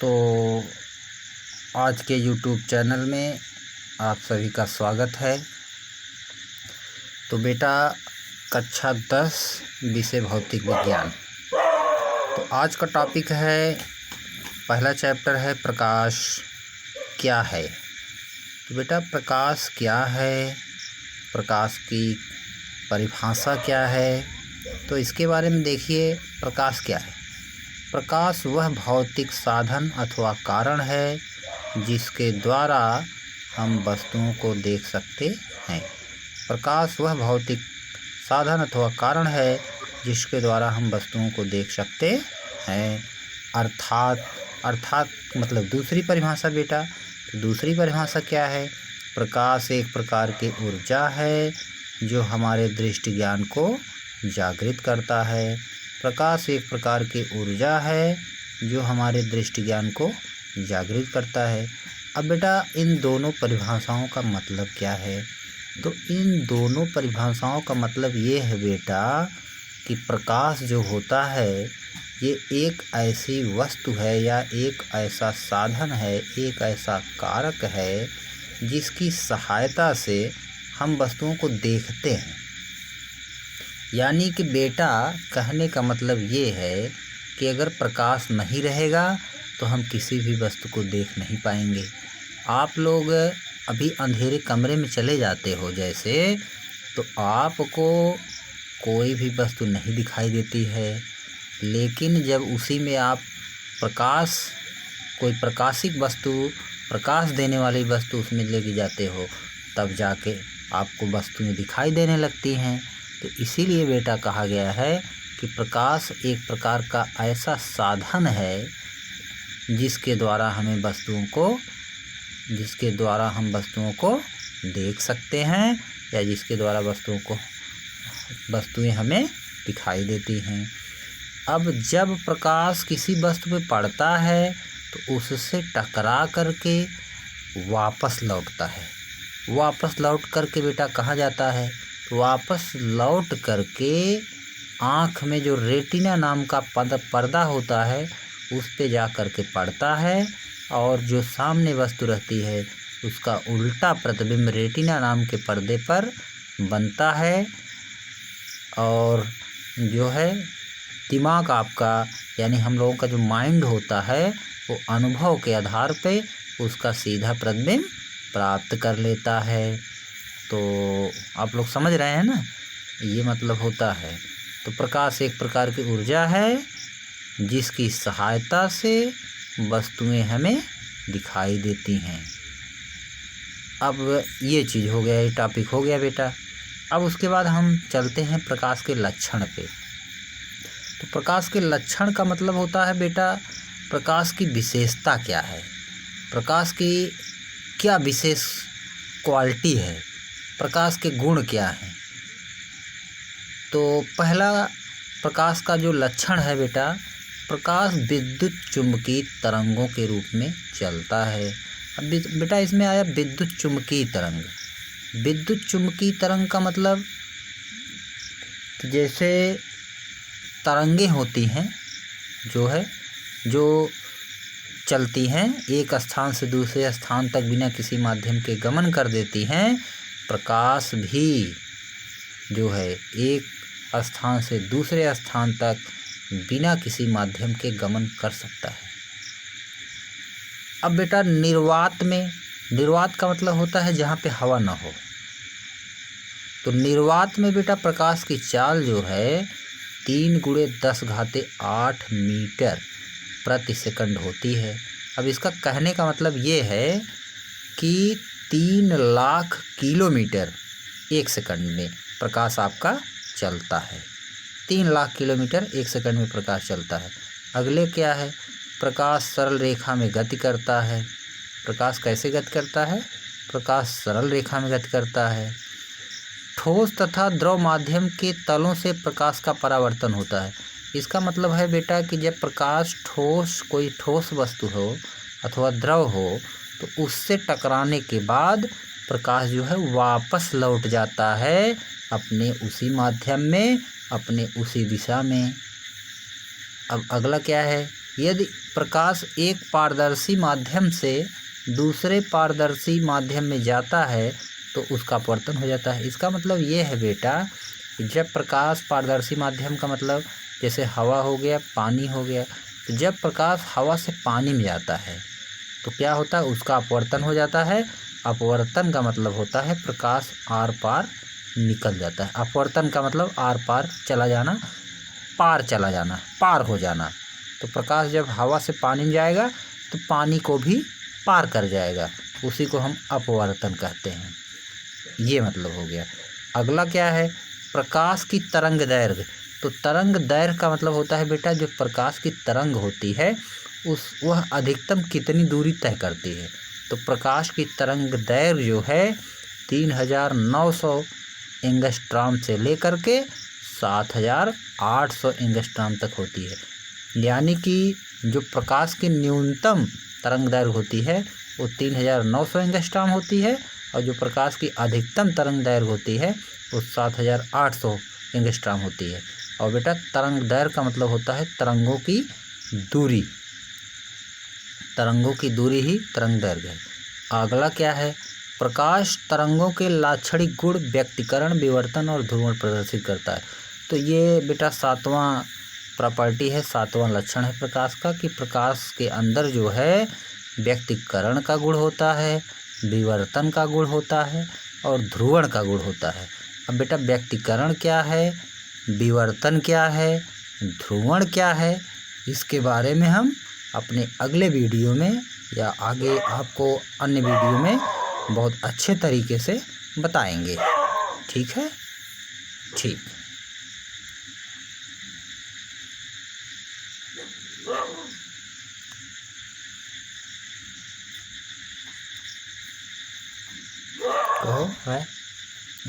तो आज के YouTube चैनल में आप सभी का स्वागत है। तो बेटा कक्षा 10 विषय भौतिक विज्ञान। तो आज का टॉपिक है, पहला चैप्टर है प्रकाश क्या है। तो बेटा प्रकाश क्या है, प्रकाश की परिभाषा क्या है, तो इसके बारे में देखिए। प्रकाश क्या है? प्रकाश वह भौतिक साधन अथवा कारण है जिसके द्वारा हम वस्तुओं को देख सकते हैं। प्रकाश वह भौतिक साधन अथवा कारण है जिसके द्वारा हम वस्तुओं को देख सकते हैं। अर्थात मतलब दूसरी परिभाषा बेटा, तो दूसरी परिभाषा क्या है? प्रकाश एक प्रकार की ऊर्जा है जो हमारे दृष्टि ज्ञान को जागृत करता है। प्रकाश एक प्रकार की ऊर्जा है जो हमारे दृष्टि ज्ञान को जागृत करता है। अब बेटा इन दोनों परिभाषाओं का मतलब क्या है? तो इन दोनों परिभाषाओं का मतलब ये है बेटा कि प्रकाश जो होता है ये एक ऐसी वस्तु है या एक ऐसा साधन है, एक ऐसा कारक है जिसकी सहायता से हम वस्तुओं को देखते हैं। यानी कि बेटा कहने का मतलब ये है कि अगर प्रकाश नहीं रहेगा तो हम किसी भी वस्तु को देख नहीं पाएंगे। आप लोग अभी अंधेरे कमरे में चले जाते हो जैसे, तो आपको कोई भी वस्तु नहीं दिखाई देती है, लेकिन जब उसी में आप कोई प्रकाशिक वस्तु, प्रकाश देने वाली वस्तु उसमें लेके जाते हो, तब जाके आपको वस्तुएं दिखाई देने लगती हैं। तो इसीलिए बेटा कहा गया है कि प्रकाश एक प्रकार का ऐसा साधन है जिसके द्वारा हम वस्तुओं को देख सकते हैं या जिसके द्वारा वस्तुएं हमें दिखाई देती हैं। अब जब प्रकाश किसी वस्तु पे पड़ता है तो उससे टकरा करके वापस लौटता है। वापस लौट करके बेटा कहाँ जाता है? तो वापस लौट करके आँख में जो रेटिना नाम का पर्दा होता है उस पे जा कर के पड़ता है, और जो सामने वस्तु रहती है उसका उल्टा प्रतिबिंब रेटिना नाम के पर्दे पर बनता है। और जो है दिमाग आपका, यानी हम लोगों का जो माइंड होता है, वो अनुभव के आधार पे उसका सीधा प्रतिबिंब प्राप्त कर लेता है। तो आप लोग समझ रहे हैं ना, ये मतलब होता है। तो प्रकाश एक प्रकार की ऊर्जा है जिसकी सहायता से वस्तुएं हमें दिखाई देती हैं। अब ये चीज़ हो गया, ये टॉपिक हो गया बेटा। अब उसके बाद हम चलते हैं प्रकाश के लक्षण पे। तो प्रकाश के लक्षण का मतलब होता है बेटा प्रकाश की विशेषता क्या है, प्रकाश की क्या विशेष क्वालिटी है, प्रकाश के गुण क्या हैं। तो पहला प्रकाश का जो लक्षण है बेटा, प्रकाश विद्युत चुम्बकीय तरंगों के रूप में चलता है। अब बेटा इसमें आया विद्युत चुम्बकीय तरंग। विद्युत चुम्बकीय तरंग का मतलब जैसे तरंगे होती हैं जो चलती हैं, एक स्थान से दूसरे स्थान तक बिना किसी माध्यम के गमन कर देती हैं। प्रकाश भी जो है एक स्थान से दूसरे स्थान तक बिना किसी माध्यम के गमन कर सकता है। अब बेटा निर्वात का मतलब होता है जहाँ पे हवा ना हो। तो निर्वात में बेटा प्रकाश की चाल जो है 3 × 10⁸ मीटर प्रति सेकंड होती है। अब इसका कहने का मतलब ये है कि 3 लाख किलोमीटर एक सेकंड में प्रकाश आपका चलता है। 3 लाख किलोमीटर एक सेकंड में प्रकाश चलता है। अगले क्या है? प्रकाश सरल रेखा में गति करता है। प्रकाश कैसे गति करता है? प्रकाश सरल रेखा में गति करता है। ठोस तथा द्रव माध्यम के तलों से प्रकाश का परावर्तन होता है। इसका मतलब है बेटा कि जब प्रकाश कोई ठोस वस्तु हो अथवा द्रव हो तो उससे टकराने के बाद प्रकाश जो है वापस लौट जाता है अपने उसी माध्यम में, अपने उसी दिशा में। अब अगला क्या है? यदि प्रकाश एक पारदर्शी माध्यम से दूसरे पारदर्शी माध्यम में जाता है तो उसका अपवर्तन हो जाता है। इसका मतलब ये है बेटा, जब प्रकाश पारदर्शी माध्यम का मतलब जैसे हवा हो गया, पानी हो गया, तो जब प्रकाश हवा से पानी में जाता है तो क्या होता है, उसका अपवर्तन हो जाता है। अपवर्तन का मतलब होता है प्रकाश आर पार निकल जाता है। अपवर्तन का मतलब आर पार चला जाना, पार चला जाना, पार हो जाना। तो प्रकाश जब हवा से पानी में जाएगा तो पानी को भी पार कर जाएगा, उसी को हम अपवर्तन कहते हैं। ये मतलब हो गया। अगला क्या है, प्रकाश की तरंग दैर्घ्य। तो तरंग दैर्घ्य का मतलब होता है बेटा, जो प्रकाश की तरंग होती है वह अधिकतम कितनी दूरी तय करती है। तो प्रकाश की तरंग दैर्घ्य जो है 3900 एंगस्ट्रॉम से लेकर के 7800 एंगस्ट्रॉम तक होती है। यानी कि जो प्रकाश की न्यूनतम तरंग दैर्घ्य होती है वो 3900 एंगस्ट्रॉम होती है, और जो प्रकाश की अधिकतम तरंग दैर्घ्य होती है वो 7800 एंगस्ट्रॉम होती है। और बेटा तरंग दैर्घ्य का मतलब होता है तरंगों की दूरी, तरंगों की दूरी ही तरंग दैर्घ्य है। अगला क्या है, प्रकाश तरंगों के लाक्षणिक गुण व्यक्तीकरण, विवर्तन और ध्रुवण प्रदर्शित करता है। तो ये बेटा 7वां प्रॉपर्टी है, 7वां लक्षण है प्रकाश का, कि प्रकाश के अंदर जो है व्यक्तीकरण का गुण होता है, विवर्तन का गुण होता है और ध्रुवण का गुण होता है। अब बेटा व्यक्तीकरण क्या है, विवर्तन क्या है, ध्रुवण क्या है, इसके बारे में हम अपने अगले वीडियो में या आगे आपको अन्य वीडियो में बहुत अच्छे तरीके से बताएंगे। ठीक है, ठीक। कहो है।